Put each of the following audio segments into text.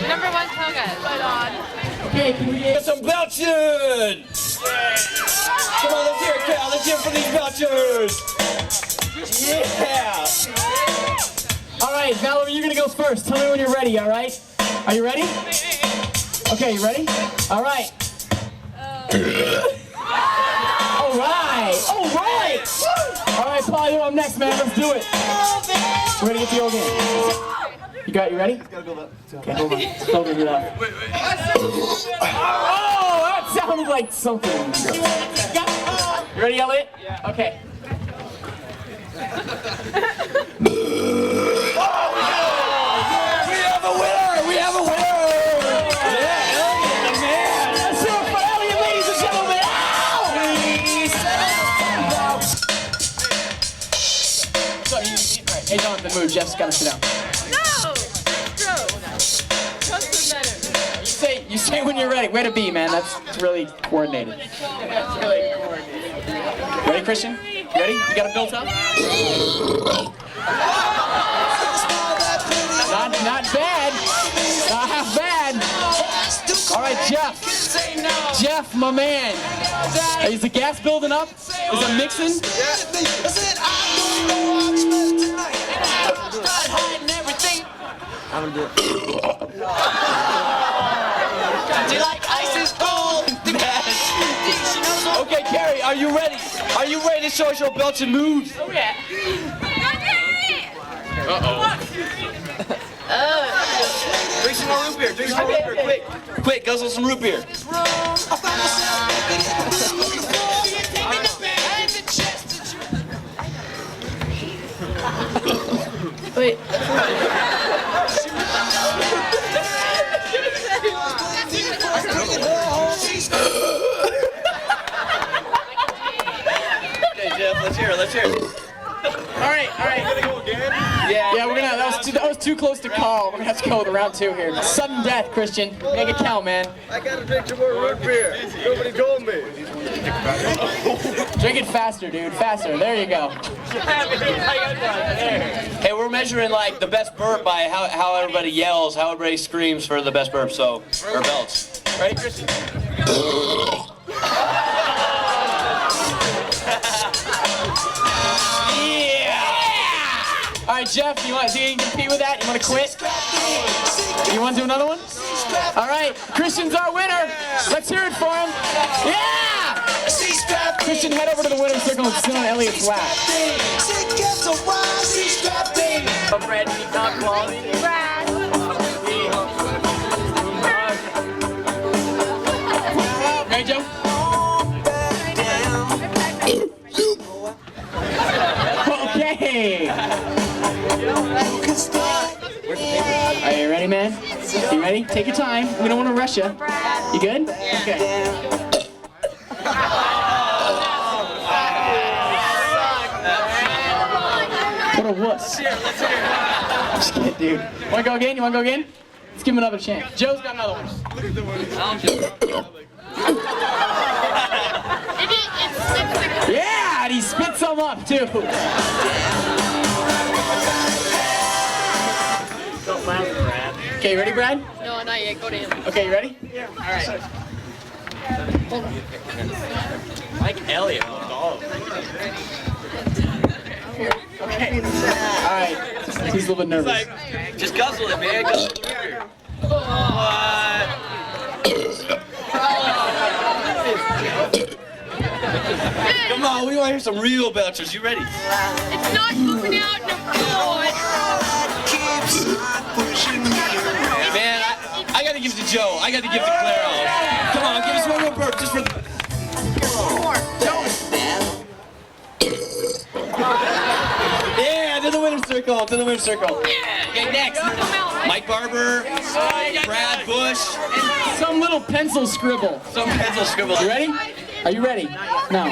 Number one toga. Put on. Okay, can we get some belching? Come on, let's hear it, Cal. Let's hear it for these belchers. Yeah. All right, Valerie, you're gonna go first. Tell me when you're ready. All right? Are you ready? Okay, you ready? All right. All right. All right. All right, Paul, you're up next, man. Let's do it. We're gonna get the old game. You ready? Okay, hold on. Still gonna do that. Oh, that sounded like something. You ready, Elliot? Yeah. Okay. We have a winner! We have a winner! Yeah, Elliot, the man! Let's do it for Elliot, ladies and gentlemen! So, right. Hey, Jonathan, move. Jeff's gotta sit down. You say when you're ready. Way to be, man. That's really coordinated. That's really coordinated. Ready, Christian? You ready? You got it built up? Not bad. Not half bad. All right, Jeff. Jeff, my man. Is the gas building up? Is it mixing? I'm gonna do it. Do you like ice is cold? Okay, Carrie, are you ready? Are you ready to show us your belching moves? Oh, yeah. Drink some more root beer. Drink some more root beer. Quick. Quick, guzzle some root beer. Wait. Okay, Jeff, let's hear it. Let's hear it. All right. Yeah, we're gonna. That was too close to call. We're gonna have to go with round 2 here. Sudden death, Christian. Make it count, man. I gotta drink some more root beer. Nobody told me. Drink it faster, dude. Faster. There you go. Hey, we're measuring like the best burp by how everybody yells, how everybody screams for the best burp. So, or belts. Ready, Christian? All right, Jeff, you want to compete with that? You want to quit? You want to do another one? All right, Christian's our winner. Let's hear it for him. Yeah! Christian, head over to the winner's circle and sit on Elliot's lap. Brad, not quality. Okay, Joe? Okay. Are you ready, man? You ready? Take your time. We don't want to rush you. You good? Okay. What a wuss. I'm just kidding, dude. Want to go again? You want to go again? Let's give him another chance. Joe's got another one. Yeah, and he spit some up, too. Okay, you ready, Brad? No, not yet. Go to him. Okay, you ready? Yeah. All right. Like Elliot. Okay. All right. He's a little bit nervous. Just guzzle it, man. Guzzle it. Come on, we want to hear some real belchers. You ready? It's not coming out in the floor. Man, I got to give it to Joe. I got to give it to Claire. Come on, give us one more burp just for the... circle. To the winner's circle. Okay, next. Mike Barber, Brad Bush, Some little pencil scribble. some pencil scribble. You ready? Are you ready? No.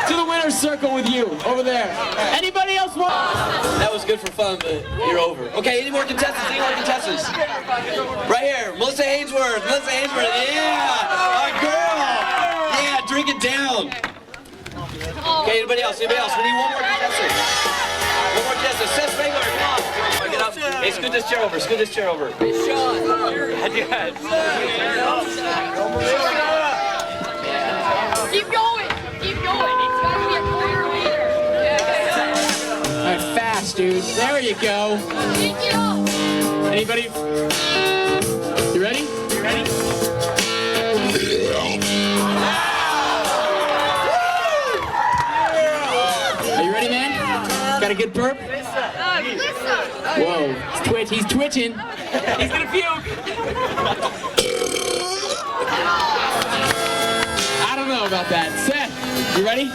To the winner's circle with you, over there. Anybody else want? That was good for fun, but you're over. Okay, any more contestants? Any more contestants? Right here, Melissa Hainsworth. Melissa Hainsworth, yeah! Our girl! Yeah, drink it down. Okay, anybody else? Anybody else? We need one more contestant. One more contestant. Seth Spangler, come on. Get up. Hey, scoot this chair over. Scoot this chair over. Keep going. Keep going. It's got to be a clear leader. All right, fast, dude. There you go. Take it off. Anybody? You ready? You ready? Are you ready, man? Got a good burp? Whoa, he's twitching. He's gonna puke. I don't know about that. Seth, you ready?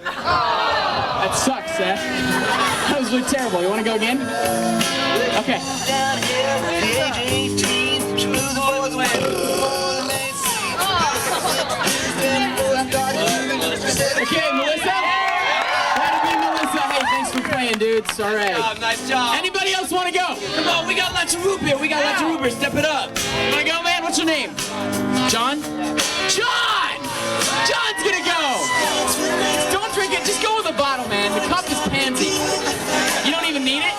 That sucks, Seth. That was really terrible. You wanna go again? Okay. Okay, Melissa? That'll be Melissa. Hey, thanks for playing, dude. It's all right. Nice job. Anybody else want to go? Come on, we got lots of root beer. We got lots of root beer. Step it up. You want to go, man? What's your name? John? John! John's gonna go! Don't drink it. Just go with the bottle, man. The cup is pansy. You don't even need it?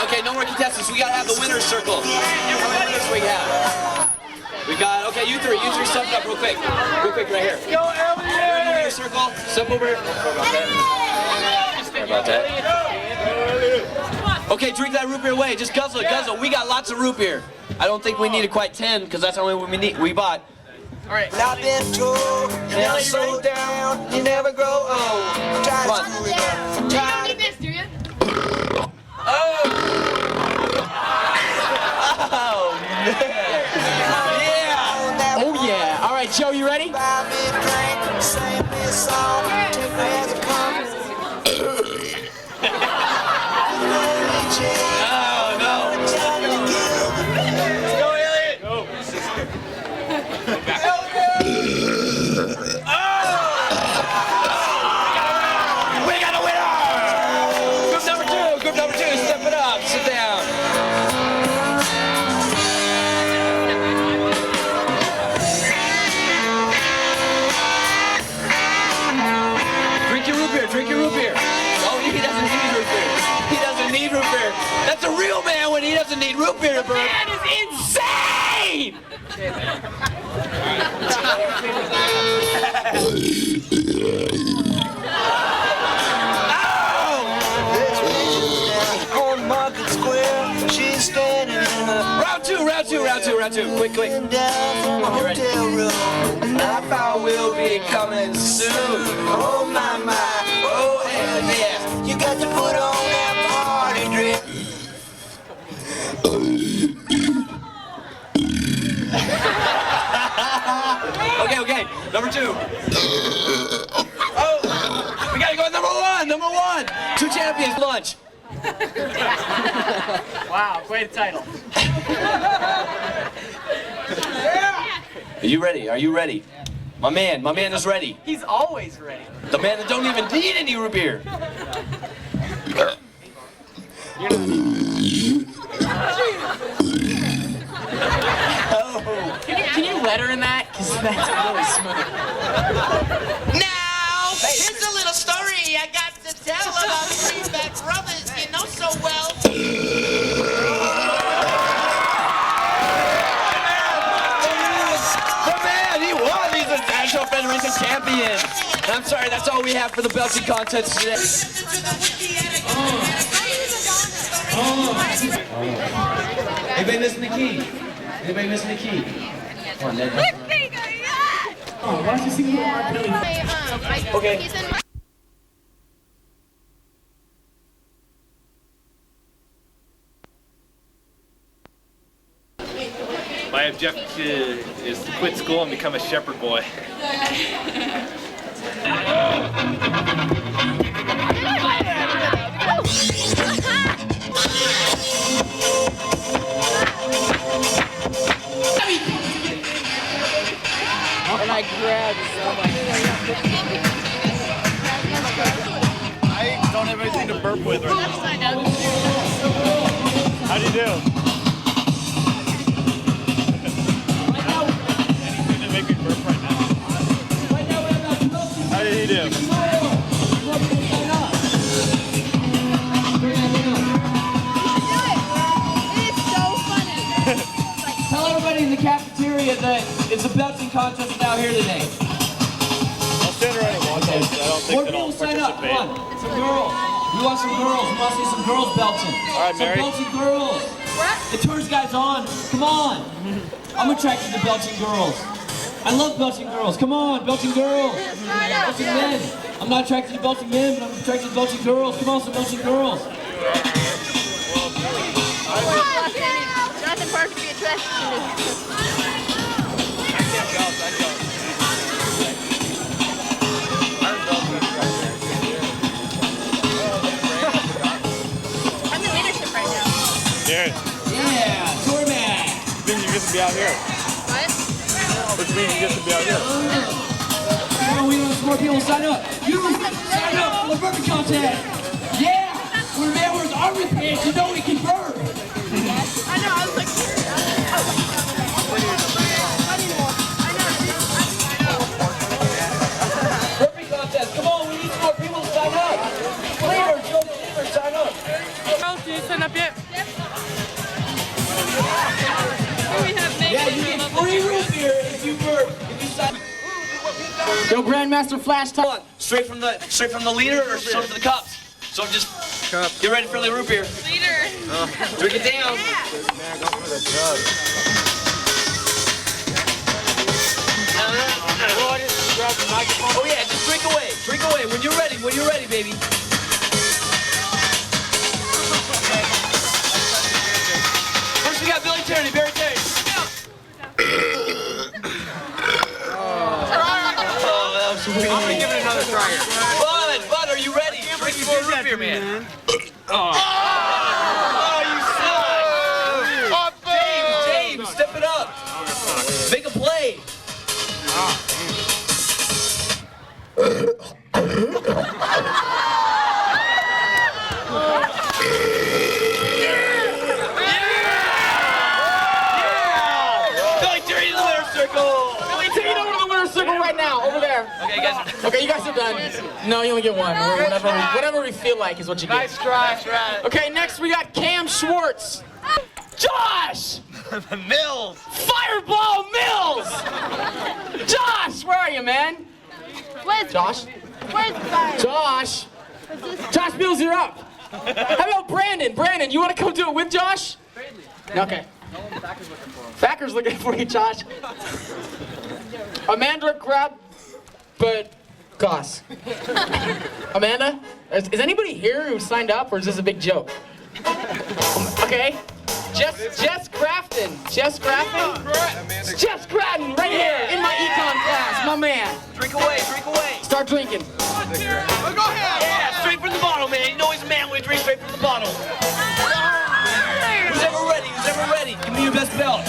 Okay, no more contestants. We gotta have the winner's circle. How many winners we have? We got, okay, you three step it up real quick. Real quick right here. Go, Elliot! Winner's circle. Step over here. Sorry about that. Okay, drink that root beer away. Just guzzle it, guzzle. We got lots of root beer. I don't think we needed quite 10 because that's how many we bought. All right. I've been told, you never slow down, you never grow old. Come on. You don't need this, do you? Oh, man. Yeah. Oh, yeah. All right, Joe, you ready? Buy me a drink, sing me a song, take me as it comes. Oh, no. Go, Elliot. Go. We got a winner! Group number two, step it up, sit down. Drink your root beer. Oh, he doesn't need root beer. He doesn't need root beer. That's a real man when he doesn't need root beer to burp. That is insane! On Market Square, she's standing in the Round two. Quick. down from a hotel room. And I thought we'll be coming soon. Oh my, oh hell yeah. You got to put on that party dress. Okay. Number two. Oh, we gotta go with number one. Two champions lunch. Wow, great title. Are you ready? My man is ready. He's always ready. The man that don't even need any root beer. Can you let her in that? Because that's really smooth. Now, here's a little story I got to tell about the Greenback brothers you know so well. The man, he won. He's a National Federation champion. I'm sorry, that's all we have for the belching contest today. Anybody missing the key? Come on, Ned. Oh, why don't you sing a little R. Kelly? Okay. He's in my objective is to quit school and become a shepherd boy. And I grabbed I don't have anything to burp with right now. How do you do? Anything to make me burp right now? How did he do? It's so funny. Tell everybody in the cafeteria that it's a belching contest out here today. I'll stand right at one post. I don't think More that I'll people sign up. Come participate. on. Some girls. We want some girls. We want to see some girls belching. All right, Mary. Some belching girls. The tourist guy's on. Come on. I'm attracted to belching girls. I love belching girls. Come on, belching girls. Belching men. I'm not attracted to belching men, but I'm attracted to belching girls. Come on, some belching girls. Jonathan Parker be attracted to me. I can't belch. I don't. I'm in leadership right now. Jared, Yeah, tour man. which means you get to be out here. What? Which means you get to be out here. Come on, we want some more people to sign up. You sign up for the burping contest. Yeah. When a man wears armor pants, you know he can burp. I know, I was like, Burping contest. Come on, we need some more people to sign up. Cleaver, Joe Cleaver, sign up. do you sign up yet? We have Yeah, you get free root beer if you burp. If you sign Yo, Grandmaster Flash time. up. Straight from the leader or straight from the cups. So just get ready for the root beer. leader. Drink it down. Oh yeah, just drink away. Drink away. When you're ready, baby. First we got Billy Tierney, Barry Terry. Oh, that was weird. I'm gonna give it another try here. Bud, are you ready? Drink some more root beer, man. Oh, you suck. James, step it up. Make a play. Billy Terry to the winner's circle. Billy, take it over to the winner's circle right now, over there. Okay, guys. Okay, you guys are done. No, you only get one. Whatever we feel like is what you get. Nice try. Okay, next we got Cam Schwartz. Josh! Mills. Fireball Mills! Josh, where are you, man? Where's Josh? Josh! Josh Mills, you're up. How about Brandon? Brandon, you want to come do it with Josh? Okay. Thacker's looking for you, Josh. Amanda, grab, but Goss. Amanda, is anybody here who signed up, or is this a big joke? Okay. Jess Grafton. Jess Grafton? Jess Grafton, right here in my econ class, my man. Drink away, drink away. Start drinking. Yeah, straight from the bottle, man. You know he's a man when he drinks straight from the bottle. Who's ever ready? Who's ever ready? Give me your best belt.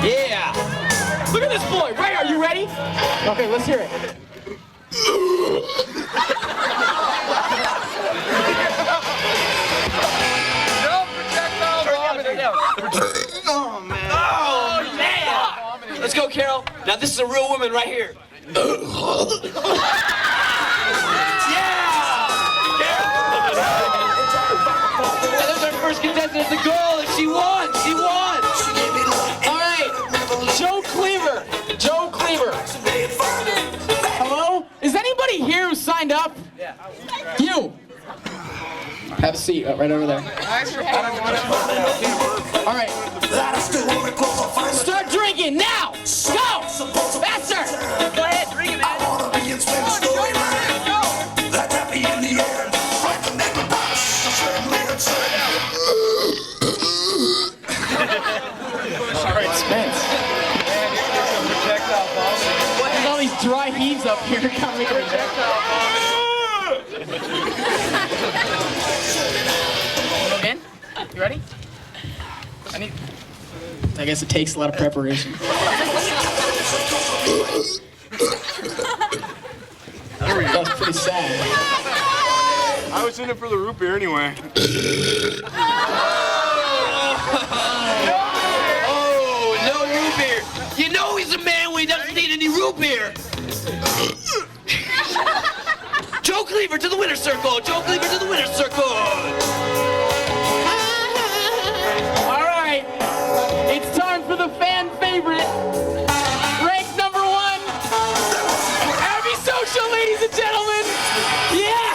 Yeah. Look at this boy. Ray, are you ready? Okay, let's hear it. Oh, man. Let's go, Carol. Now, this is a real woman right here. Yeah! And there's our first contestant. It's a girl, and she won. She won. All right. Joe Cleaver. Joe Cleaver. Hello? Is anybody here who signed up? Yeah. You. Have a seat right over there. All right. Start drinking now. Go. Faster. Go ahead, drink it, man. dry heaves up here. Again? You ready? I guess it takes a lot of preparation. That's pretty sad. I was in it for the root beer anyway. Oh, no root beer. You know he's a man when he doesn't need any root beer. Joe Cleaver to the winner's circle. Joe Cleaver to the winner's circle. All right, it's time for the fan favorite. Ranked number 1, Abby Social, ladies and gentlemen. Yeah!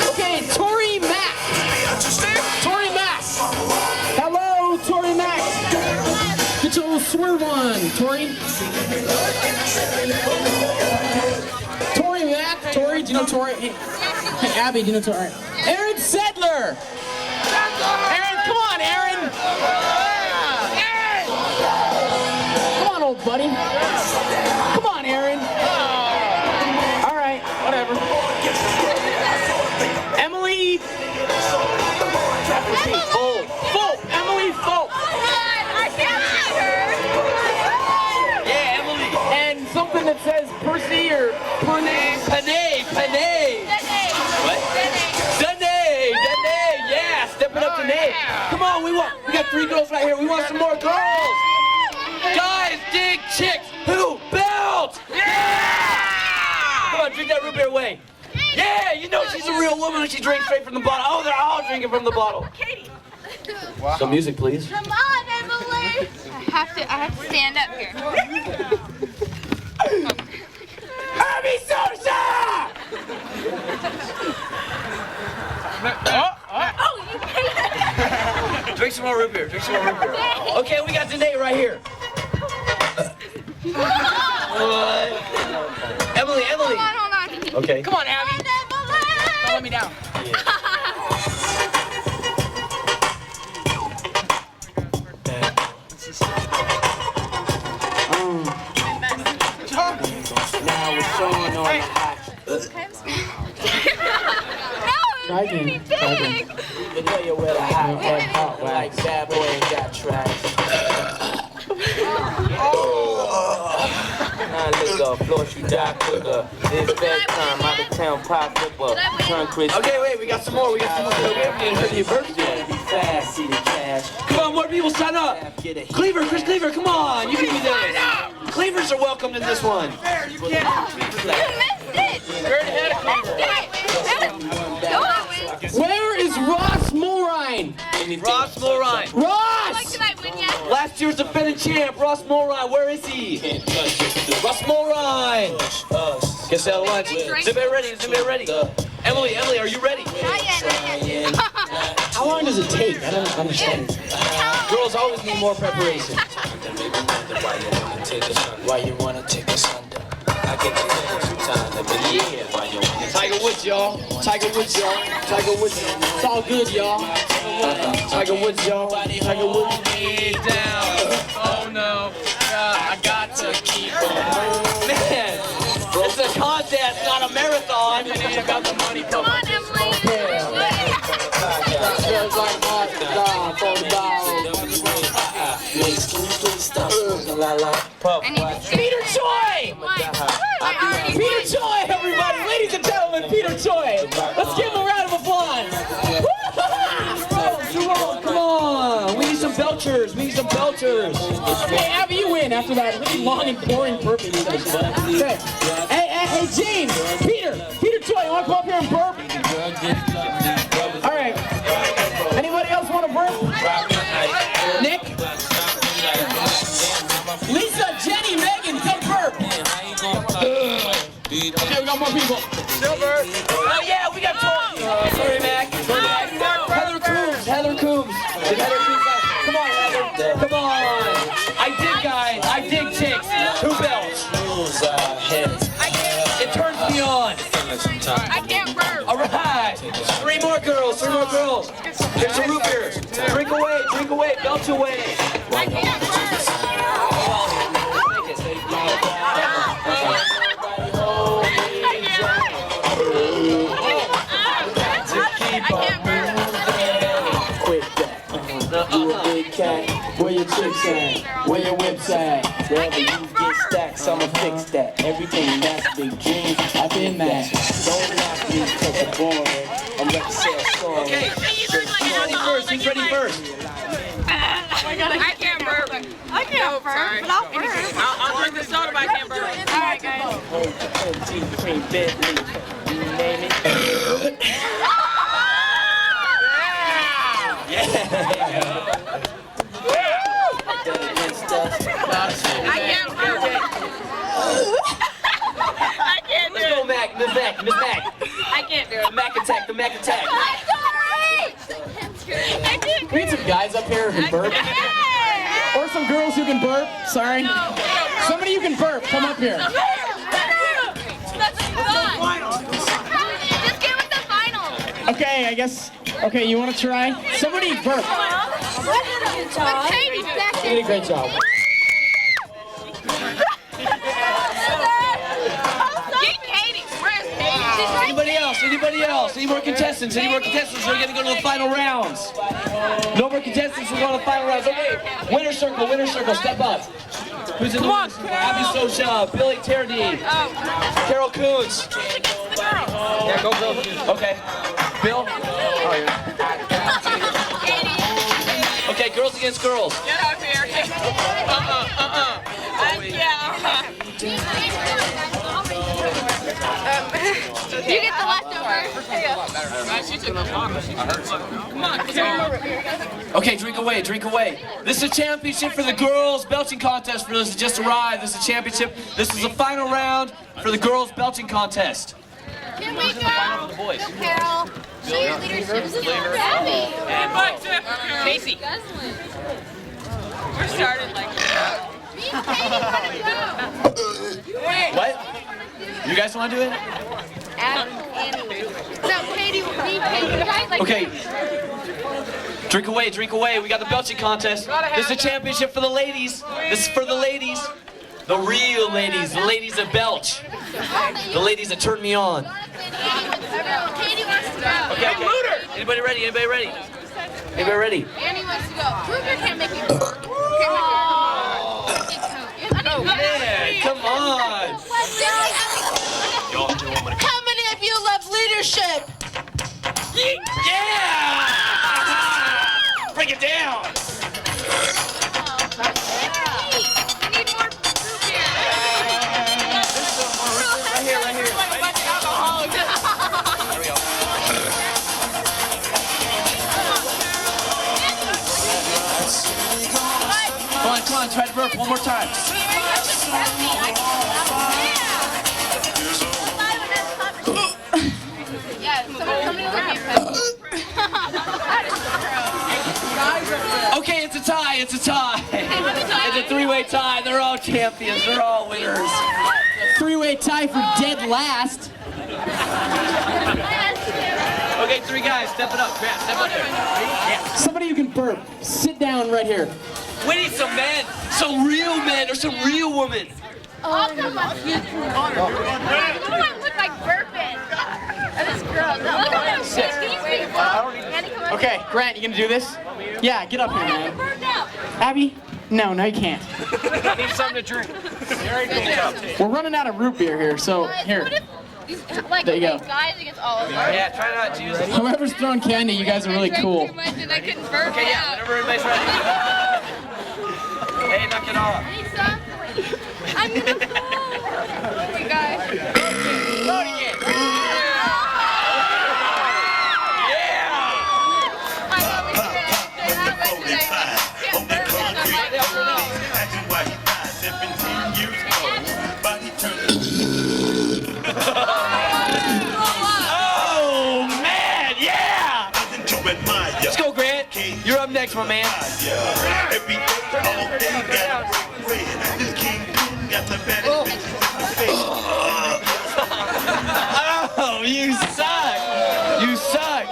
Okay, Tori Mack. Tori Mack. Hello, Tori Mack. Get your little swerve on, Tori. Tori Mack. Tori, do you know Tori? Hey, Abby, do you know Tori? Aaron Sedler. Aaron, come on, Aaron. Come on, old buddy. Come on, Aaron. All right, whatever. Emily. Full. Emily Full. I can't see her. Yeah, Emily. And something that says Percy or Panay. What? Danae. Yeah, stepping up to Nate. Come on, we got 3 girls right here. We want some more girls. Guys, dig chicks who belt. Yeah! Come on, drink that root beer away. Yeah, you know she's a real woman when she drinks straight from the bottle. Oh, they're all drinking from the bottle. Katie. Wow. Some music, please. Come on, Emily. I have to stand up here. Abby Sosa! Drink some more root beer. Okay, we got Danae right here. Emily. Hold on. Okay. Come on, Abby. Don't let me down. Now we're showing on the hot. No, it's really big. You know you wear the hot like bad boy ain't got tracks. Now let's go, floor you die quicker. This bedtime, out of town pop flipper. Turn Chris. Okay, wait, we got some more. We didn't hear your birthday. Be fast, see the cash. Come on, more people sign up. Cleaver, Chris Cleaver, come on. You can do this. Cleavers are welcomed in this one. You missed it. You're ahead of Where is Ross Mulrine? Ross Mulrine. Ross! Did I win yet? Last year's defending champ, Ross Mulrine. Where is he? Ross Mulrine. Guess that lunch. Is anybody ready? Emily, are you ready? Not yet. How long does it take? I don't understand. Girls always need more preparation. Why you wanna take us under? I get the time to believe. Why you wanna Tiger Woods, y'all. Tiger Woods. It's all good, y'all. Tiger Woods, y'all. Tiger Woods. Down. Oh no. I got to keep on. Man, it's a contest, not a marathon. Check out the money. Come on, Emily. Feels like my God for the ball. Peter Choi! Peter Choi, everybody! Ladies and gentlemen, Peter Choi! Let's give him a round of applause! Come on, we need some belchers. Hey, Abby, you win after that really long and boring burping session. Okay. Hey, James! Peter Choi, you want to come up here and burp? All right. Anybody else want to burp? Nick? Lisa, Jenny, Megan, come burp. Okay, we got more people. Silver. Oh yeah, we got Tori Mac. Heather Coombs. Come on, Heather. Come on. I dig chicks. Who belts? It turns me on. I can't burp. All right. 3 more girls. Here's some root beer. Drink chicks at? Where your whips at? Wherever you get stacks, I'ma fix that. Everything that's big dreams, I've been that. Don't knock me 'cause I'm boring. I'm ready to say a song. Okay, who's ready first? Who's ready first? I can't burp. I can't burp, but I'll burp. I'll drink the soda, but I can't burp. All right, guys. Cream Bentley, you name it. Yeah. I can't burp. I can't do Let's go, it. Mac. Miss Mac. Miss Mac. I can't do The it. Mac attack. The Mac attack. I'm sorry. I did. We need some guys up here who can burp. Or some girls who can burp. Sorry. Somebody who can burp, come up here. That's not. Just give us the final. Okay, I guess. Okay, you want to try? Somebody burp. But Katie's back You did a great job. Get Katie. Where's Katie? She's right. Anybody else? Anybody else? Any more contestants? Any more contestants? We're gonna go to the final rounds. No more contestants. We're going to the final rounds. Okay. Winner circle. Winner circle. Step up. Who's in the winner circle? Abby Socha, Billy Terdy, Carol Coons. Yeah, go Bill. Okay. Bill. Okay, girls against girls. Get up here. You get the leftovers. Come on, Okay, drink away, drink away. This is a championship for the girls belching contest. For those who just arrived, this is a championship. This is the final round for the girls belching contest. Can we go? Boys. Carol, show your leadership skills. Abby. And Mike Tip. Casey. We're started like that. Me and Katie want to go. What? You guys want to do it? Adam, Annie. No, Katie, me, Katie. You guys like. Okay. Drink away, drink away. We got the belching contest. This is a championship for the ladies. This is for the ladies. The real ladies. The ladies that belch. The ladies that turn me on. Katie wants to go. Okay, okay. Anybody ready? Anybody ready? Anybody ready? Annie wants to go. Kruger can't make you. Oh man, come on. How many of you love leadership? Yeah! Break it down. We need more group here. Right here, right here. Come on, try to burp one more time. Yeah, somebody look at Okay, it's a tie, it's a tie. It's a three-way tie. They're all champions, they're all winners. Three-way tie for dead last. Okay, three guys, step it up. Grant, step up there. Yeah. Somebody who can burp. Sit down right here. We need some men or some real women. I'll come up. You want to look like Burping. Or this girl. No, look at him. Annie, come up. Okay, Grant, you gonna do this? Yeah, get up here, man. Burp now. Abby? No, you can't. I need something to drink. We're running out of root beer here, so here. What if like There you go. guys against all of us? Yeah, try not to use it. Whoever's throwing candy, you guys are really cool. Too much and I couldn't burp Okay, yeah, out. whenever everybody's ready. Hey, knock it off. I'm gonna fall. Oh my gosh. Loading it. Yeah! I always say how much did I can't burp it. I'm like, Oh, man, yeah! Let's go, Grant. You're up next, my man. Oh, you suck. You suck.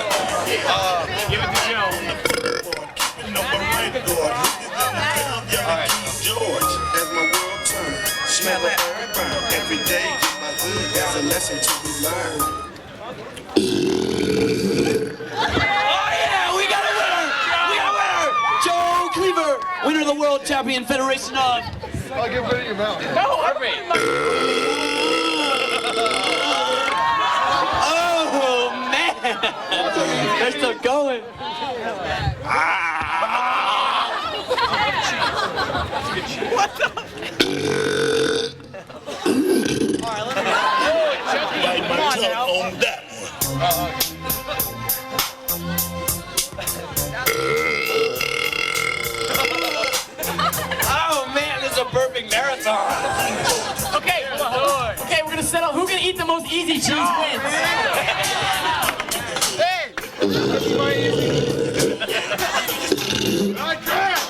Give it to Joe. George, as my world turns, smell it. lesson to be learned. Oh yeah, we got a winner! We got a winner! Joe Cleaver, winner of the World Champion Federation of... I'll give it in your mouth. No, Burping. Oh man! They're still going. What the? Bite my tongue on that one. Oh man, this is a burping marathon. Okay, we're gonna settle. Who can eat the most easy cheese wins? Hey! That's my easy. I can't!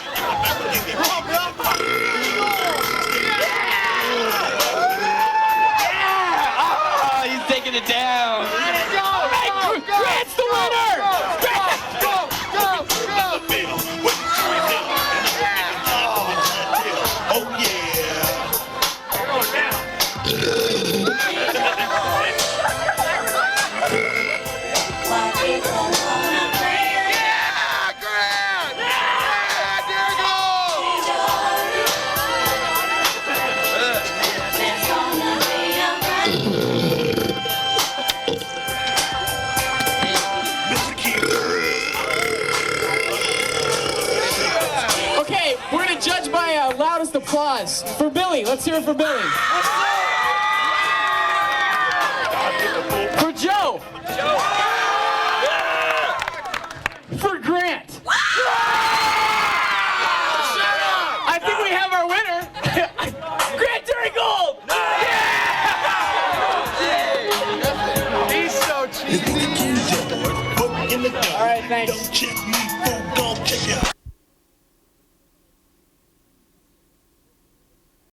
Oh, he's taking it down. All right, Grant's the winner. Oh yeah! Yeah, Grant! Yeah, there it goes! Okay, we're gonna judge by loudest applause for Billy. Let's hear it for Billy. For Joe. For Grant. I think we have our winner. Grant Gold. He's so cheesy. All right, thanks. Check me,